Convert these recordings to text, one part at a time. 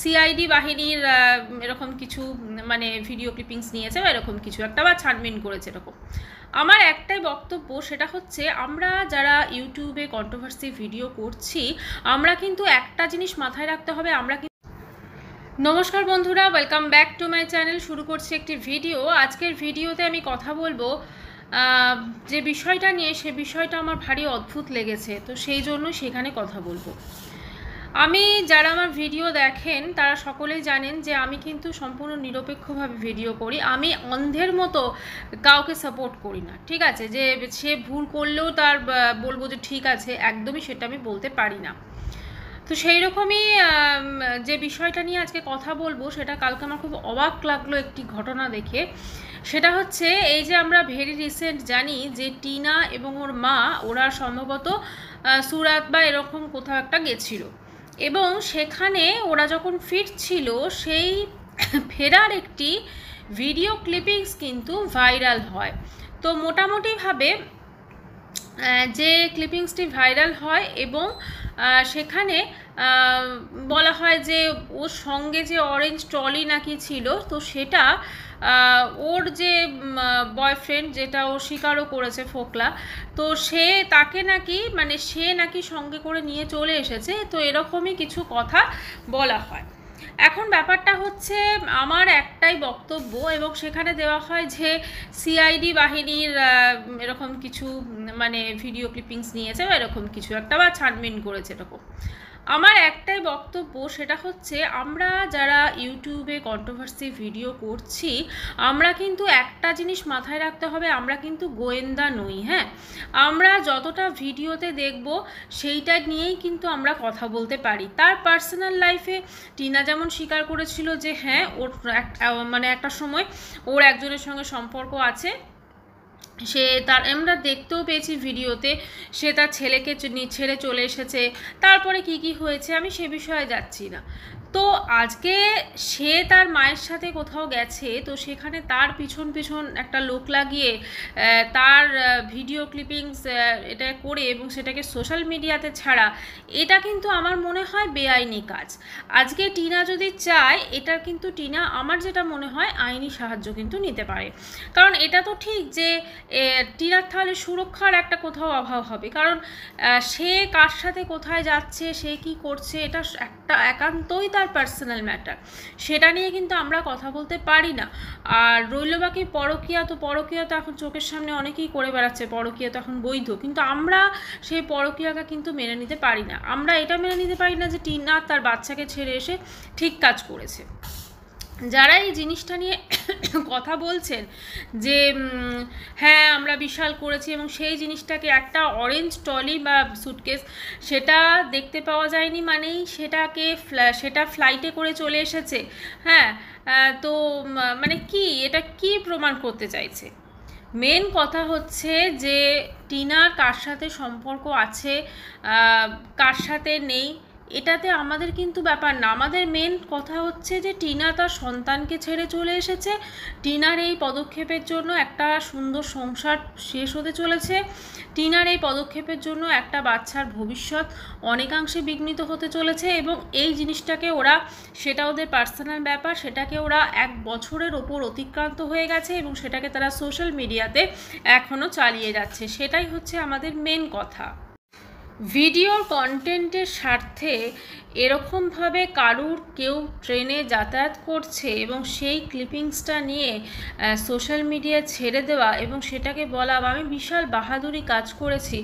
CID বাহিনীর এরকম কিছু মানে ভিডিও ক্লিপিংস নিয়েছে বা এরকম কিছু একটা বা ছানবিন করেছে এরকম। আমার একটাই বক্তব্য, সেটা হচ্ছে আমরা যারা ইউটিউবে কন্ট্রোভার্সি ভিডিও করছি আমরা কিন্তু একটা জিনিস মাথায় রাখতে হবে। নমস্কার বন্ধুরা, welcome back to my channel. শুরু করছি একটি ভিডিও। আজকের ভিডিওতে আমি কথা বলবো যে বিষয়টা নিয়ে, সে বিষয়টা আমার ভারী অদ্ভুত লেগেছে, তো সেই জন্য সেখানে কথা বলবো। আমি যারা আমার ভিডিও দেখেন তারা সকলেই জানেন যে আমি কিন্তু সম্পূর্ণ নিরপেক্ষভাবে ভিডিও করি। আমি অন্ধের মতো কাউকে সাপোর্ট করি না, ঠিক আছে? যে সে ভুল করলেও তার বলবো যে ঠিক আছে, একদমই সেটা আমি বলতে পারি না। তো সেই রকমই যে বিষয়টা নিয়ে আজকে কথা বলবো, সেটা কালকে আমার খুব অবাক লাগলো একটি ঘটনা দেখে। সেটা হচ্ছে এই যে আমরা ভেরি রিসেন্ট জানি যে টিনা এবং ওর মা ওরা সম্ভবত সুরাত বা এরকম কোথাও একটা গেছিল, এবং সেখানে ওরা যখন ফিরছিল সেই ফেরার একটি ভিডিও ক্লিপিংস কিন্তু ভাইরাল হয়। তো মোটামুটিভাবে যে ক্লিপিংসটি ভাইরাল হয় এবং সেখানে বলা হয় যে ওর সঙ্গে যে অরেঞ্জ ট্রলি নাকি ছিল, তো সেটা ওর যে বয়ফ্রেন্ড, যেটা ও স্বীকারও করেছে ফোকলা, তো সে তাকে নাকি মানে সে নাকি সঙ্গে করে নিয়ে চলে এসেছে। তো এরকমই কিছু কথা বলা হয়। এখন ব্যাপারটা হচ্ছে আমার একটাই বক্তব্য, এবং সেখানে দেওয়া হয় যে সিআইডি বাহিনীর এরকম কিছু মানে ভিডিও ক্লিপিংস নিয়েছে বা এরকম কিছু একটা বা ছানবিন করেছে এরকম। আমার একটাই বক্তব্য, সেটা হচ্ছে আমরা যারা ইউটিউবে কন্ট্রোভার্সি ভিডিও করছি আমরা কিন্তু একটা জিনিস মাথায় রাখতে হবে, আমরা কিন্তু গোয়েন্দা নই। হ্যাঁ, আমরা যতটা ভিডিওতে দেখব সেইটা নিয়েই কিন্তু আমরা কথা বলতে পারি। তার পার্সোনাল লাইফে টিনা যেমন স্বীকার করেছিল যে হ্যাঁ ওর মানে একটা সময় ওর একজনের সঙ্গে সম্পর্ক আছে, সে তার আমরা দেখতেও পেয়েছি ভিডিওতে সে তার ছেলেকে ছেড়ে চলে এসেছে। তারপরে কি কি হয়েছে আমি সে বিষয়ে যাচ্ছি না। তো আজকে সে তার মায়ের সাথে কোথাও গেছে, তো সেখানে তার পিছন পিছন একটা লোক লাগিয়ে তার ভিডিও ক্লিপিংস এটা করে এবং সেটাকে সোশ্যাল মিডিয়াতে ছাড়া, এটা কিন্তু আমার মনে হয় বেআইনি কাজ। আজকে টিনা যদি চায়, এটা কিন্তু টিনা আমার যেটা মনে হয় আইনি সাহায্য কিন্তু নিতে পারে। কারণ এটা তো ঠিক যে টিনার তাহলে সুরক্ষার একটা কোথাও অভাব হবে, কারণ সে কার সাথে কোথায় যাচ্ছে, সে কি করছে, এটা একটা একান্তই তার পার্সোনাল ম্যাটার, সেটা নিয়ে কিন্তু আমরা কথা বলতে পারি না। আর রইল বাকি পরকীয়া, তো পরকীয়া তো এখন চোখের সামনে অনেকেই করে বেড়াচ্ছে, পরকীয়া তো এখন বৈধ, কিন্তু আমরা সেই পরকীয়াকে কিন্তু মেনে নিতে পারি না। আমরা এটা মেনে নিতে পারি না যে টিনা তার বাচ্চাকে ছেড়ে এসে ঠিক কাজ করেছে। যারা এই জিনিসটা নিয়ে কথা বলছেন যে হ্যাঁ আমরা বিশাল করেছি, এবং সেই জিনিসটাকে একটা অরেঞ্জ ট্রলি বা সুটকেস সেটা দেখতে পাওয়া যায়নি মানেই সেটা ফ্লাইটে করে চলে এসেছে। হ্যাঁ, তো মানে কি এটা কি প্রমাণ করতে চাইছে? মেন কথা হচ্ছে যে টিনার কার সাথে সম্পর্ক আছে কার সাথে নেই, এটাতে আমাদের কিন্তু ব্যাপার না। আমাদের মেন কথা হচ্ছে যে টিনা তার সন্তানকে ছেড়ে চলে এসেছে, টিনার এই পদক্ষেপের জন্য একটা সুন্দর সংসার শেষ হতে চলেছে, টিনার এই পদক্ষেপের জন্য একটা বাচ্চার ভবিষ্যৎ অনেকাংশে বিঘ্নিত হতে চলেছে, এবং এই জিনিসটাকে ওরা, সেটা ওদের পার্সোনাল ব্যাপার, সেটাকে ওরা 1 বছরের ওপর অতিক্রান্ত হয়ে গেছে এবং সেটাকে তারা সোশ্যাল মিডিয়াতে এখনও চালিয়ে যাচ্ছে। সেটাই হচ্ছে আমাদের মেন কথা। ভিডিওর কন্টেন্টের স্বার্থে এরকমভাবে কারুর কেউ ট্রেনে যাতায়াত করছে এবং সেই ক্লিপিংসটা নিয়ে সোশ্যাল মিডিয়ায় ছেড়ে দেওয়া এবং সেটাকে বলা আমি বিশাল বাহাদুরি কাজ করেছি,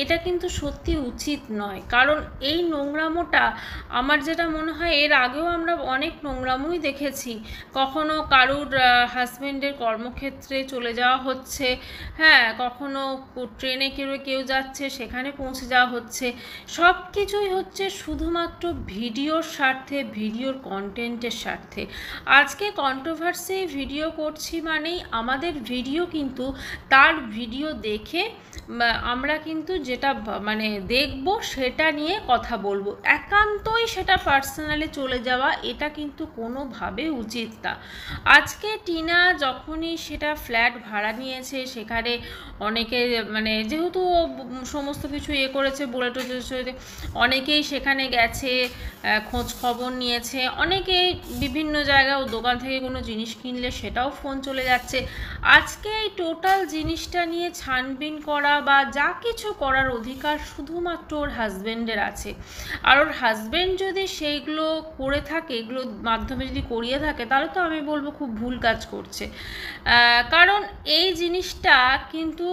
এটা কিন্তু সত্যি উচিত নয়। কারণ এই নোংরামোটা আমার যেটা মনে হয়, এর আগেও আমরা অনেক নোংরামোই দেখেছি। কখনো কারুর হাজব্যান্ডের কর্মক্ষেত্রে চলে যাওয়া হচ্ছে, হ্যাঁ, কখনো ট্রেনে কেউ যাচ্ছে সেখানে পৌঁছে যাওয়া হচ্ছে, সব কিছুই হচ্ছে শুধুমাত্র ভিডিওর স্বার্থে, ভিডিওর কন্টেন্টের স্বার্থে। আজকে কন্ট্রোভার্সি ভিডিও করছি মানেই আমাদের ভিডিও কিন্তু তার ভিডিও দেখে আমরা কিন্তু যেটা মানে দেখব সেটা নিয়ে কথা বলবো, একান্তই সেটা পার্সোনালি চলে যাওয়া এটা কিন্তু কোনোভাবে উচিত না। আজকে টিনা যখনই সেটা ফ্ল্যাট ভাড়া নিয়েছে, সেখানে অনেকে মানে যেহেতু সমস্ত কিছু করেছে করেছে বলে টোছে, অনেকেই সেখানে গেছে, খোঁজ খবর নিয়েছে, অনেকেই বিভিন্ন জায়গায় ও দোকান থেকে কোনো জিনিস কিনলে সেটাও ফোন চলে যাচ্ছে। আজকে এই টোটাল জিনিসটা নিয়ে ছানবিন করা বা যা কিছু করার অধিকার শুধুমাত্র ওর হাজব্যান্ডের আছে। আর ওর হাজব্যান্ড যদি সেইগুলো করে থাকে, এগুলোর মাধ্যমে যদি করিয়ে থাকে, তাহলে তো আমি বলবো খুব ভুল কাজ করছে। কারণ এই জিনিসটা কিন্তু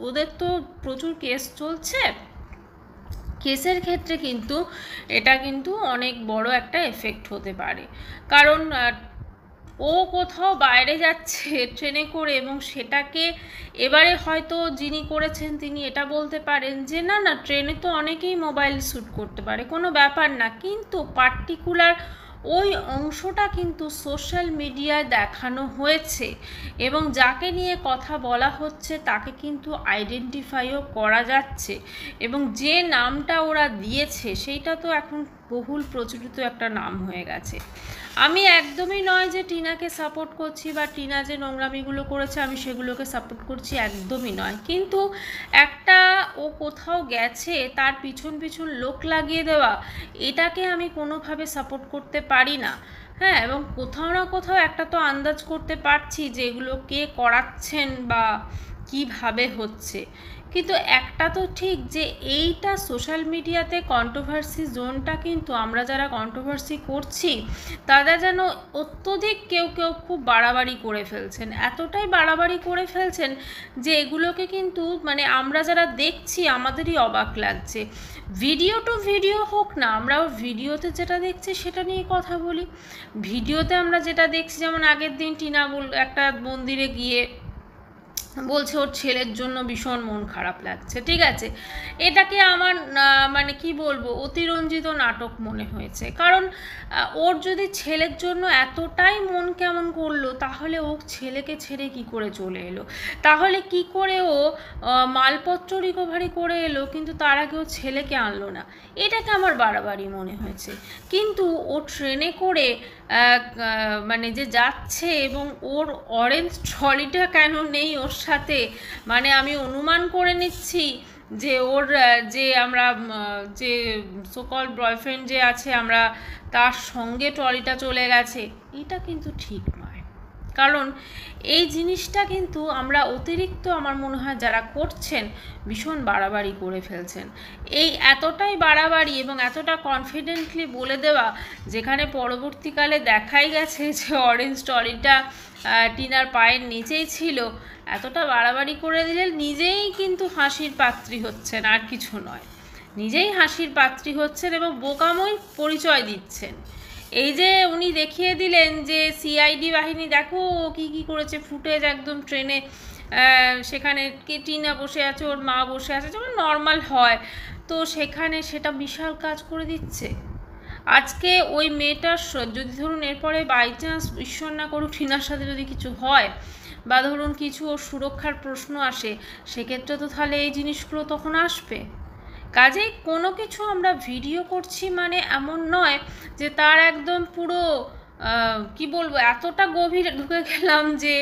ওদের তো প্রচুর কেস চলছে, কেসের ক্ষেত্রে কিন্তু এটা কিন্তু অনেক বড় একটা এফেক্ট হতে পারে। কারণ ও কোথাও বাইরে যাচ্ছে ট্রেনে করে, এবং সেটাকে এবারে হয়তো যিনি করেছেন তিনি এটা বলতে পারেন যে না না, ট্রেনে তো অনেকেই মোবাইল শ্যুট করতে পারে, কোনো ব্যাপার না, কিন্তু পার্টিকুলার ওই অংশটা কিন্তু সোশ্যাল মিডিয়ায় দেখানো হয়েছে, এবং যাকে নিয়ে কথা বলা হচ্ছে তাকে কিন্তু আইডেন্টিফাইও করা যাচ্ছে, এবং যে নামটা ওরা দিয়েছে সেইটা তো এখন বহুল প্রচলিত একটা নাম হয়ে গেছে। আমি একদমই নয় যে টিনাকে সাপোর্ট করছি, বা টিনা যে নোংরামিগুলো করেছে আমি সেগুলোকে সাপোর্ট করছি, একদমই নয়। কিন্তু একটা ও কোথাও গেছে তার পিছন পিছন লোক লাগিয়ে দেওয়া, এটাকে আমি কোনোভাবে সাপোর্ট করতে পারি না। হ্যাঁ, এবং কোথাও না কোথাও একটা তো আন্দাজ করতে পারছি যে এগুলো কে করাচ্ছেন বা কিভাবে হচ্ছে। কিন্তু একটা তো ঠিক যে এইটা সোশ্যাল মিডিয়াতে কন্ট্রোভার্সি জোনটা কিন্তু আমরা যারা কন্ট্রোভার্সি করছি তারা যেন অত্যধিক কেউ কেউ খুব বাড়াবাড়ি করে ফেলছেন, এতটাই বাড়াবাড়ি করে ফেলছেন যে এগুলোকে কিন্তু মানে আমরা যারা দেখছি আমাদেরই অবাক লাগছে। ভিডিও টু ভিডিও হোক না, আমরা ভিডিওতে যেটা দেখছি সেটা নিয়ে কথা বলি। ভিডিওতে আমরা যেটা দেখছি, যেমন আগের দিন টিনা একটা মন্দিরে গিয়ে বলছে ওর ছেলের জন্য ভীষণ মন খারাপ লাগছে, ঠিক আছে, এটাকে আমার মানে কি বলবো অতিরঞ্জিত নাটক মনে হয়েছে। কারণ ওর যদি ছেলের জন্য এতটাই মন কেমন করলো, তাহলে ও ছেলেকে ছেড়ে কি করে চলে এলো, তাহলে কি করে ও মালপত্র রিকভারি করে এলো কিন্তু তার আগে ও ছেলেকে আনলো না, এটাকে আমার বাড়াবাড়ি মনে হয়েছে। কিন্তু ও ট্রেনে করে মানে যে যাচ্ছে, এবং ওর অরেঞ্জ ট্রলিটা কেন নেই ওর সাথে, মানে আমি অনুমান করে নিচ্ছি যে ওর যে আমরা যে সোকল বয়ফ্রেন্ড যে আছে আমরা তার সঙ্গে ট্রলিটা চলে গেছে, এটা কিন্তু ঠিক নয়। কারণ এই জিনিসটা কিন্তু আমরা অতিরিক্ত আমার মনে হয় যারা করছেন ভীষণ বাড়াবাড়ি করে ফেলছেন। এই এতটাই বাড়াবাড়ি এবং এতটা কনফিডেন্টলি বলে দেওয়া, যেখানে পরবর্তীকালে দেখাই গেছে যে অরেঞ্জ ট্রলিটা টিনার পায়ের নিচেই ছিল, এতটা বাড়াবাড়ি করে দিলে নিজেই কিন্তু হাসির পাত্রী হচ্ছেন, আর কিছু নয়, নিজেই হাসির পাত্রী হচ্ছেন এবং বোকাময় পরিচয় দিচ্ছেন। এই যে উনি দেখিয়ে দিলেন যে সিআইডি বাহিনী দেখো কি কি করেছে, ফুটেজ একদম ট্রেনে, সেখানে টিনা বসে আছে, ওর মা বসে আছে, যেমন নর্মাল হয়, তো সেখানে সেটা বিশাল কাজ করে দিচ্ছে। আজকে ওই মেয়েটার যদি ধরুন এরপরে বাই চান্স ঈশ্বর না করুক টিনার সাথে যদি কিছু হয়, বা ধরুন কিছু ওর সুরক্ষার প্রশ্ন আসে, সেক্ষেত্রে তো তাহলে এই জিনিসগুলো তখন আসবে। কাজেই কোনো কিছু আমরা ভিডিও করছি মানে এমন নয় যে তার একদম পুরো কি বলবো এতটা গভীরে ঢুকে গেলাম যে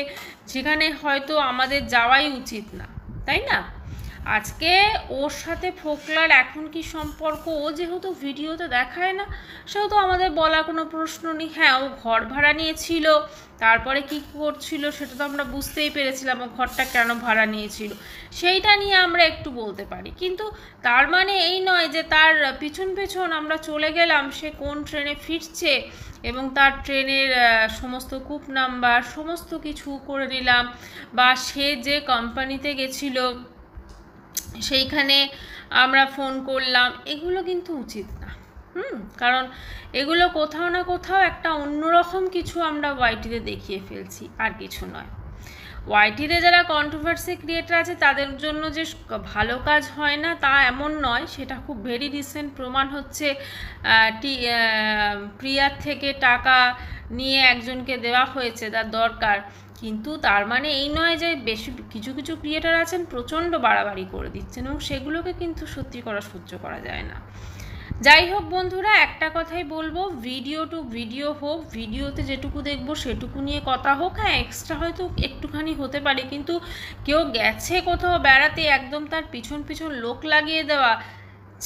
যেখানে হয়তো আমাদের যাওয়াই উচিত না, তাই না? আজকে ওর সাথে ফোকলার এখন কি সম্পর্ক, ও যেহেতু ভিডিওতে দেখায় না সেহেতু আমাদের বলার কোনো প্রশ্ন নেই। হ্যাঁ, ও ঘর ভাড়া নিয়েছিল, তারপরে কি করছিল সেটা তো আমরা বুঝতেই পেরেছিলাম, ও ঘরটা কেন ভাড়া নিয়েছিল সেইটা নিয়ে আমরা একটু বলতে পারি। কিন্তু তার মানে এই নয় যে তার পিছন পেছন আমরা চলে গেলাম সে কোন ট্রেনে ফিরছে এবং তার ট্রেনের সমস্ত কূপ নাম্বার সমস্ত কিছু করে নিলাম, বা সে যে কোম্পানিতে গেছিল সেইখানে আমরা ফোন করলাম, এগুলো কিন্তু উচিত না। কারণ এগুলো কোথাও না কোথাও একটা অন্যরকম কিছু আমরা ওয়াইটিতে দেখিয়ে ফেলছি, আর কিছু নয়। ওয়াইটিতে যারা কন্ট্রোভার্সি ক্রিয়েটার আছে তাদের জন্য যে ভালো কাজ হয় না তা এমন নয়, সেটা খুব ভেরি রিসেন্ট প্রমাণ হচ্ছে। প্রিয়ার থেকে টাকা নিয়ে একজনকে দেওয়া হয়েছে তার দরকার, কিন্তু তার মানে এই নয় যে বেশি কিছু কিছু ক্রিয়েটার আছেন প্রচণ্ড বাড়াবাড়ি করে দিচ্ছেন, এবং সেগুলোকে কিন্তু সত্যি সহ্য করা যায় না। যাই হোক বন্ধুরা, একটা কথাই বলবো, ভিডিও টু ভিডিও হোক, ভিডিওতে যেটুকু দেখবো সেটুকু নিয়ে কথা হোক। হ্যাঁ, এক্সট্রা হয়তো একটুখানি হতে পারে, কিন্তু কেউ গেছে কোথাও বেড়াতে একদম তার পিছন পিছন লোক লাগিয়ে দেওয়া,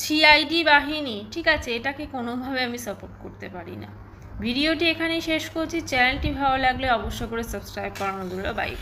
সিআইডি বাহিনী, ঠিক আছে, এটাকে কোনোভাবে আমি সাপোর্ট করতে পারি না। ভিডিওটি এখানেই শেষ করছি। চ্যানেলটি ভালো লাগলে অবশ্যই করে সাবস্ক্রাইব করানো দূরে। বাই।